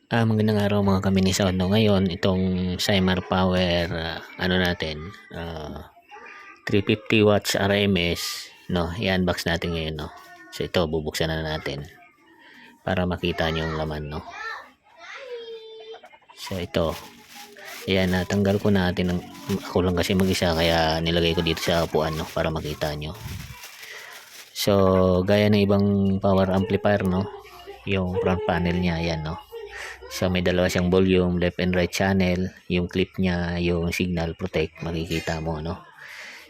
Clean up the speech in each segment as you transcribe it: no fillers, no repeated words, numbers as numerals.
Magandang araw mga kaminisaw, 'no. Ngayon itong Cymar Power, natin, 350 watts RMS, 'no, i-unbox natin ngayon, 'no. So ito bubuksan na natin para makita niyo yung laman, 'no. So ito, ayan, natanggal ko natin ng ako lang kasi mag-isa kaya nilagay ko dito sa upuan, 'no, para makita niyo. So gaya ng ibang power amplifier, 'no, yung front panel niya, ayan, 'no. So may dalawa siyang volume, left and right channel, yung clip niya, yung signal protect, makikita mo, no.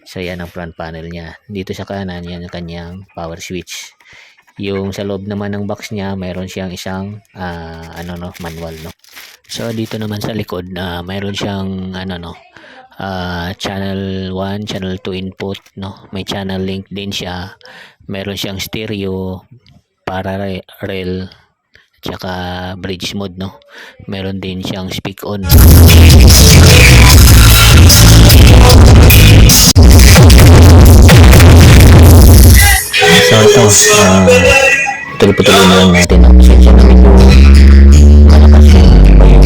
So yan ang front panel niya. Dito sa kanan, yan ang kanyang power switch. Yung sa loob naman ng box niya, mayroon siyang isang manual, no. So dito naman sa likod na mayroon siyang channel 1, channel 2 input, no. May channel link din siya. Mayroon siyang stereo, parallel, tsaka bridge mode, no. Meron din siyang speak on. So ito, tuloy-tuloy na lang natin ang pasensya na medyo malakas yung iba yung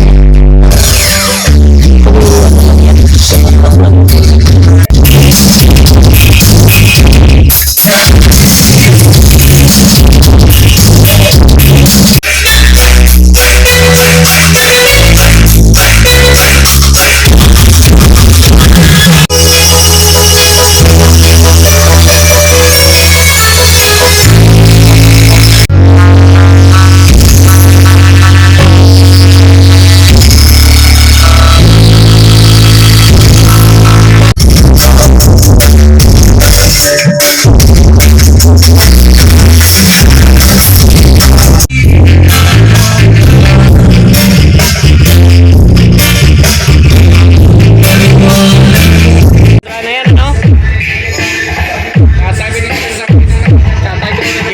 pag-uwan na lang yan. Ganun lang.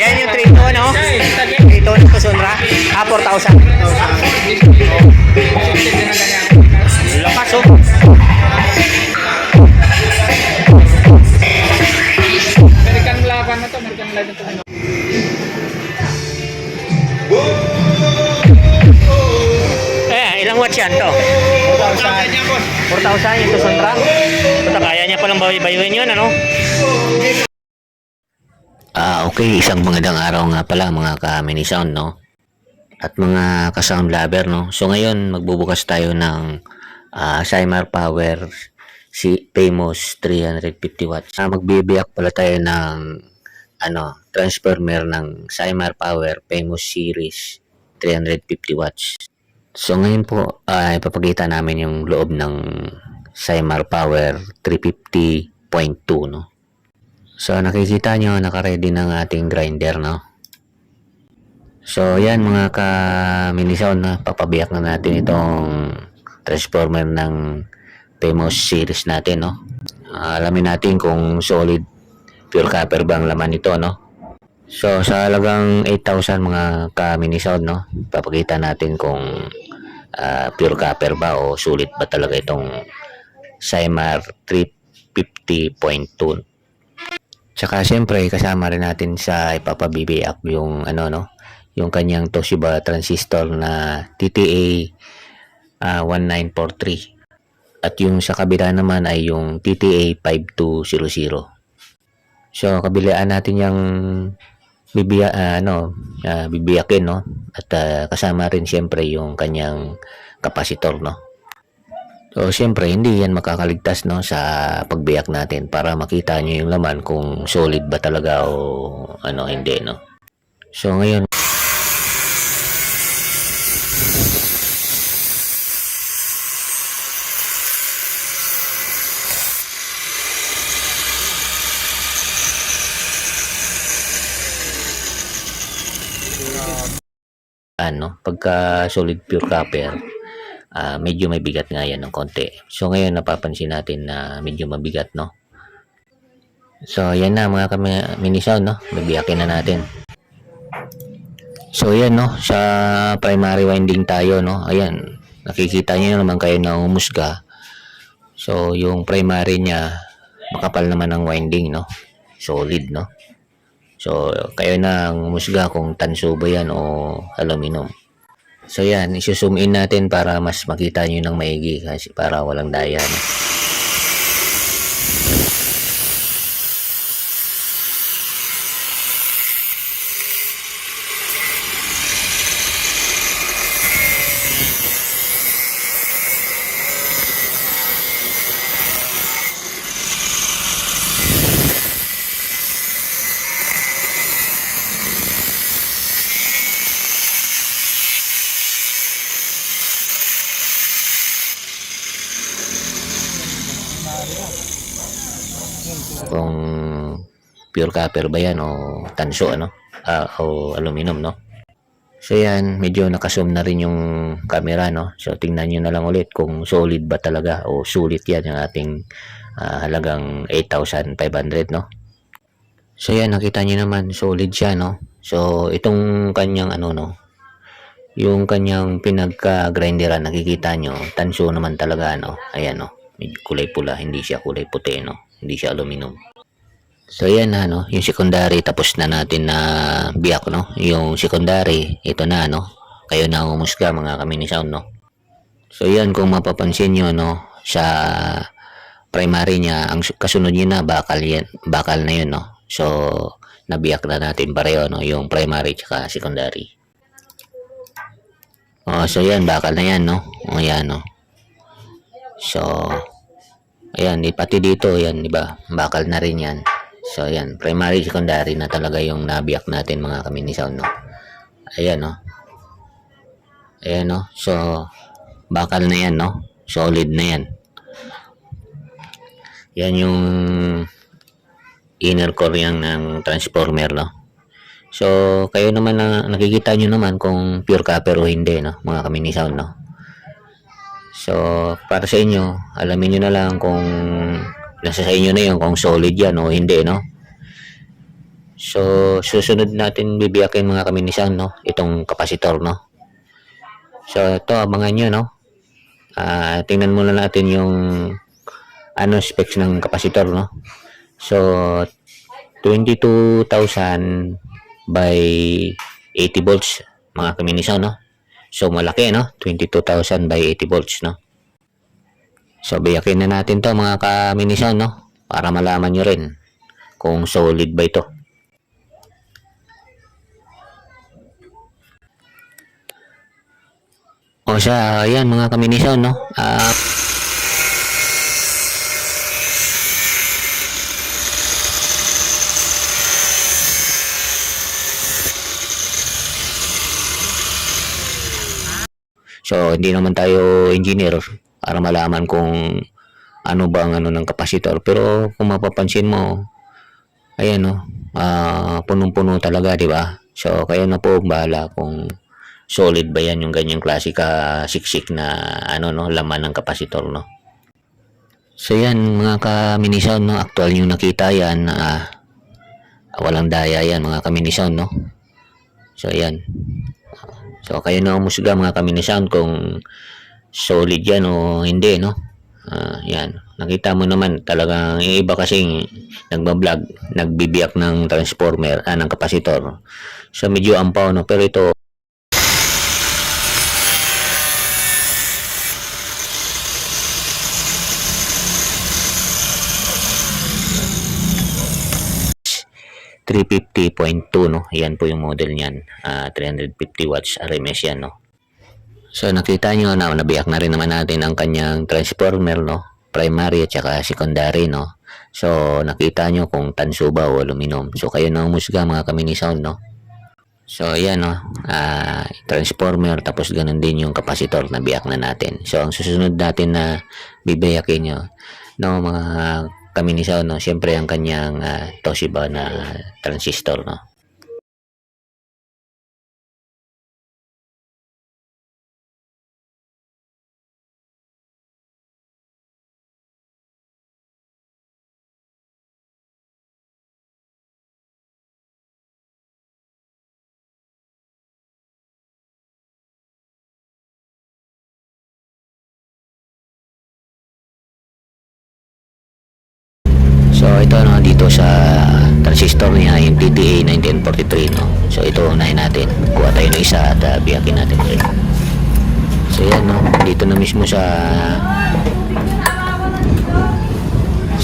Yan yung 3 to, no? 3 to na Sonra. 4,000. Lakas, oh. American laban na to, American laban to. Ilang watts yan to? 4,000 yung Sonra. Puta, kaya niya palang bayuhin yun, ano? Okay, isang magandang araw nga pala mga ka-mini sound, no? At mga ka-sound lover, no? So ngayon magbubukas tayo ng Cymar Power Famous 350 watts. Magbibiyak pala tayo ng transformer ng Cymar Power Famous Series 350 watts. So ngayon po ipapakita namin yung loob ng Cymar Power 350.2, no? So nakikita nyo, naka-ready ng ating grinder, no? So yan mga ka-mini sound, na papabiyak na natin itong transformer ng Famous series natin, no? Alamin natin kung solid pure copper ba ang laman nito, no? So sa halagang 8,000 mga ka-mini sound, no, papakita natin kung pure copper ba o sulit ba talaga itong Cymar 350.2. Tsaka siyempre kasama rin natin sa ipapabibiyak yung yung kanyang Toshiba transistor na TTA 1943. At yung sa kabila naman ay yung TTA 5200. So kabilaan natin yung bibiyakin, no? At kasama rin siyempre yung kanyang kapasitor, no? So, siyempre, hindi yan makakaligtas, no, sa pagbiyak natin para makita nyo yung laman kung solid ba talaga o hindi, no. So, ngayon, pagka solid pure copper, medyo may bigat nga yan ng konti. So ngayon napapansin natin na medyo mabigat, no. So yan na mga mini sound, no, bibiyakin na natin. So yan, no, sa primary winding tayo, no. Ayan, nakikita niyo naman kayo na umusga. So yung primary niya makapal naman ang winding, no, solid, no. So kayo na ang umusga kung tanso ba yan o aluminum. So yan, isusum in natin para mas makita nyo ng maigi kasi para walang daya. No? Kung pure copper ba yan o tanso ano o aluminum, no? So yan, medyo nakasum na rin yung camera, no? So tingnan nyo na lang ulit kung solid ba talaga o sulit yan yung ating halagang 8,500, no? So yan, nakita nyo naman solid siya, no? So itong kanyang ano, no? Yung kanyang pinagka-grinderan, nakikita nyo, tanso naman talaga, no? Ayan, no? Medyo kulay pula, hindi siya kulay puti, no? Hindi siya aluminum. So yan na, no, yung secondary tapos na natin na biyak, no. Yung secondary, ito na, no. Kayo na humusga mga kamini sound, no. So yan, kung mapapansin niyo, no, sa primary niya, ang kasunod niya na bakal yan, bakal na yun, no. So nabiyak na natin pareho, no, yung primary tsaka secondary. Oh, so yan, bakal na yan, no. O yan, no. So ayan, pati dito, yan, di ba? Bakal na rin yan. So, ayan, primary, secondary na talaga yung nabiyak natin mga kamini sound, no? Ayan, no? Ayan, no? So, bakal na yan, no? Solid na yan. Yan yung inner core yan ng transformer, no? So, kayo naman na nakikita nyo naman kung pure copper o hindi, no? Mga kamini sound, no? So, para sa inyo, alamin nyo na lang kung nasa sa inyo na yun kung solid yan o hindi, no? So, susunod natin bibiyakin mga kaminisan, no? Itong kapasitor, no? So, ito, abangan nyo, no? Tingnan muna natin yung ano specs ng kapasitor, no? So, 22,000 by 80 volts, mga kaminisan, no? So, malaki, no? 22,000 by 80 volts, no? So, biyakin na natin to mga kaminisan, no? Para malaman nyo rin kung solid ba ito. O siya, ayan mga kaminisan, no? So, hindi naman tayo engineer para malaman kung ano bang ano ng kapasitor. Pero kung mapapansin mo, ayan, no? Punong-puno talaga, di ba? So, kayo na po bahala kung solid ba yan yung ganyang klase ka siksik na ano, no, laman ng kapasitor, no. So yan mga kaminisan, no, actual yung nakita yan, walang daya yan mga kaminisan, no. So yan, so kayo na umusga mga kaminisan kung solid yan o hindi, no. Yan, nakita mo naman talagang iba kasing nagbablog, nagbibiyak ng transformer, ng kapasitor. So medyo ampaw, no, pero ito .2, no. Yan po yung model niyan. 350 watts RMS yan, no. So nakita nyo na nabiyak na rin naman natin ang kanyang transformer, no. Primary at saka secondary, no. So nakita nyo kung tanso ba o aluminum. So kayo na umusga mga kamini sound, no. So yan, no. Transformer tapos ganun din yung kapasitor na biyak na natin. So ang susunod natin na bibiyakin nyo, no, mga kaminisaw, no, siyempre ang kanyang Toshiba na transistor, no. So ito, no, dito sa transistor niya, yung TTA 1943, no. So ito unahin natin, kuha tayo ng isa at biyakin natin rin. So yan, no, dito na mismo sa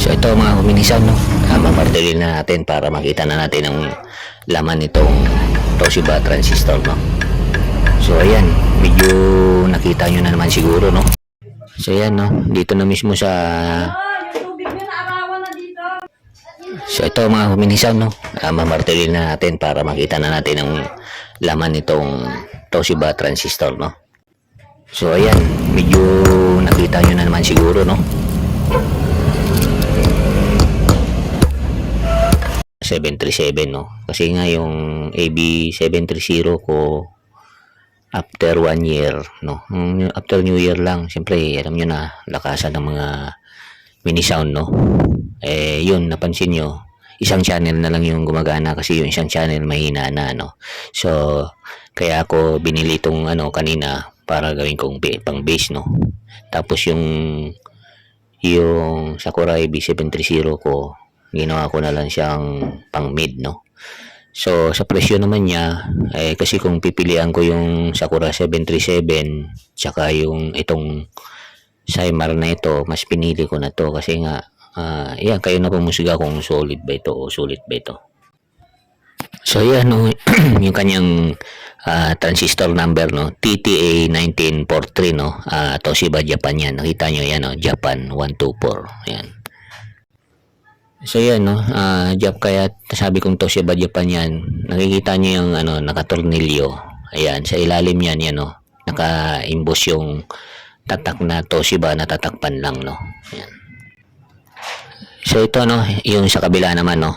ito mga kuminisan, no, mamartilin na natin para makita na natin ang laman nitong Toshiba transistor, no. So ayan, medyo nakita nyo na naman siguro, no. So ayan, no, dito na mismo sa ito mga kuminisan, no, mamartilin na natin para makita na natin ang laman nitong Toshiba transistor, no. So ayan, medyo nakita nyo na naman siguro, no. 737, no, kasi nga yung AB730 ko after 1 year, no, after New Year lang, siyempre alam nyo na lakasan ng mga mini sound, no. Yun, napansin nyo, isang channel na lang yung gumagana kasi yung isang channel mahina na, no. So kaya ako binili itong kanina para gawin kong pang bass, no. Tapos yung Sakura AB730 ko, ginawa ko na lang siyang pang mid, no. So sa presyo naman niya, kasi kung pipilian ko yung Sakura 737 tsaka yung itong Saimar na ito, mas pinili ko na to kasi nga yan, kayo na pumusga kung solid ba ito o sulit ba ito. So yan, no, yung kanyang transistor number, no, TTA 1943, no, Toshiba Japan yan. Nakita nyo yan, no, Japan 124, yan. So yan, no, kaya sabi kong Toshiba Japan yan. Nakikita nyo yung nakatornilyo. Ayan, sa ilalim yan, yan, no, naka-imbos yung tatak na Toshiba na tatakpan lang, no. Ayan. So ito, no, yung sa kabila naman, no.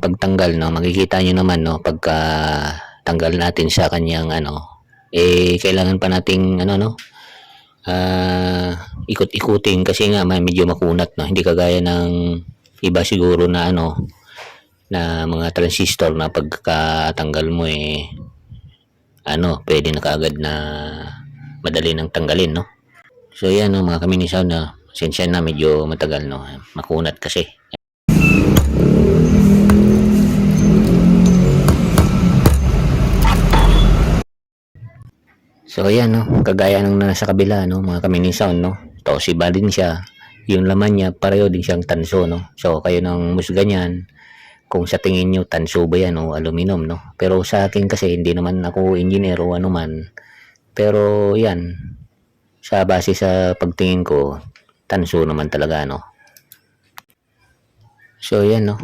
Pagtanggal, no, makikita nyo naman, no, pagka tanggal natin sa kanyang kailangan pa nating ikot-ikutin kasi nga medyo makunat, no, hindi kagaya ng iba siguro na na mga transistor na pagkatanggal mo pwede na kaagad na madali nang tanggalin, no. So yan, no, mga kaminisaw, na sensya na medyo matagal, no, makunat kasi. So ayan, no, kagaya ng nasa kabila, no, mga kaminisaw, no, Toshiba din siya, yung laman niya pareho din siyang tanso, no. So kayo nang musga niyan kung sa tingin niyo tanso ba yan o aluminum, no. Pero sa akin kasi hindi naman ako engineer o ano man, pero yan, sa base sa pagtingin ko, tanso naman talaga, no. So yan, no,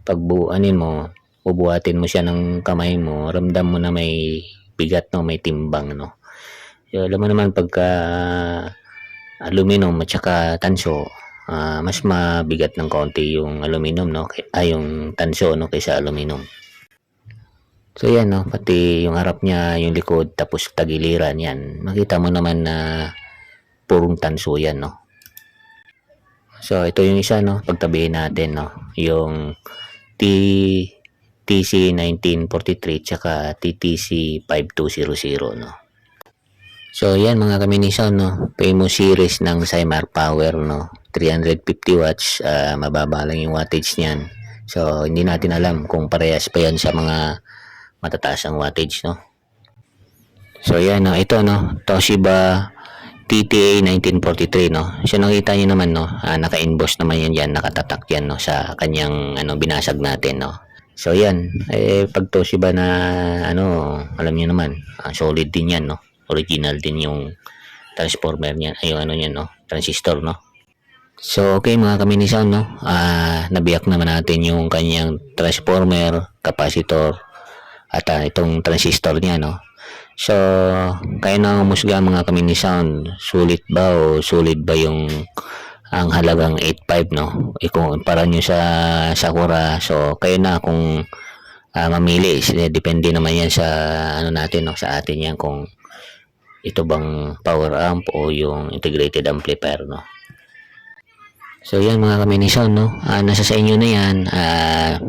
pagbuuanin mo, bubuhatin mo siya ng kamay mo, ramdam mo na may bigat, no, may timbang, no. So, alam mo naman pagka aluminum at saka tanso, mas mabigat ng konti yung aluminum, no, yung tanso, no, kaysa aluminum. So yan, no, pati yung harap niya, yung likod, tapos tagiliran yan, makita mo naman na purong tanso yan, no. So ito yung isa, no, pagtabihin natin, no, yung TC 1943 tsaka TTC 5200, no. So yan mga kaminisaw, no, famous series ng Saimar Power, no, 350 watts, mababa lang yung wattage niyan. So hindi natin alam kung parehas pa yan sa mga matataas ang wattage, no. So yan, no, ito, no, Toshiba TTA 1943, no. So nakita niyo naman, no, naka-inboss naman yan dyan, nakatatak yan, no, sa kanyang binasag natin, no. So yan, pag Toshiba na alam niyo naman, solid din yan, no. Original din yung transformer niyan, niyan, no, transistor, no. So okay mga kaminisaw, no, nabiyak naman natin yung kanyang transformer, capacitor at itong transistor niya, no. So kayo na umusga mga kaminisaw, sulit ba o solid ba yung ang halagang 8.5, no, ikumpara nyo sa Sakura. So kayo na kung mamili, depende naman yan sa natin, no, sa atin yan, kung ito bang power amp o yung integrated amplifier, no. So yan mga kaminisan, no? Nasa sa inyo na yan.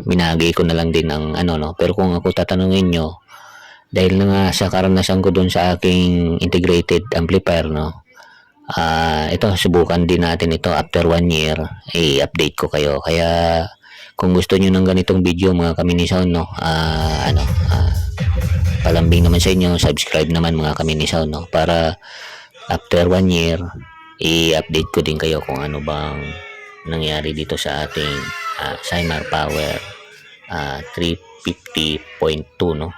Binagay ko na lang din ng ano, no? Pero kung ako tatanungin nyo, dahil na nga sa karanasan ko dun sa aking integrated amplifier, no? Ito, subukan din natin ito after 1 year. I-update ko kayo. Kaya kung gusto nyo ng ganitong video mga kaminisan, no? Palambing naman sa inyo, subscribe naman mga kaminisan, no? Para after 1 year, i-update ko din kayo kung ano bang nangyari dito sa ating Cymar Power 350.2, no?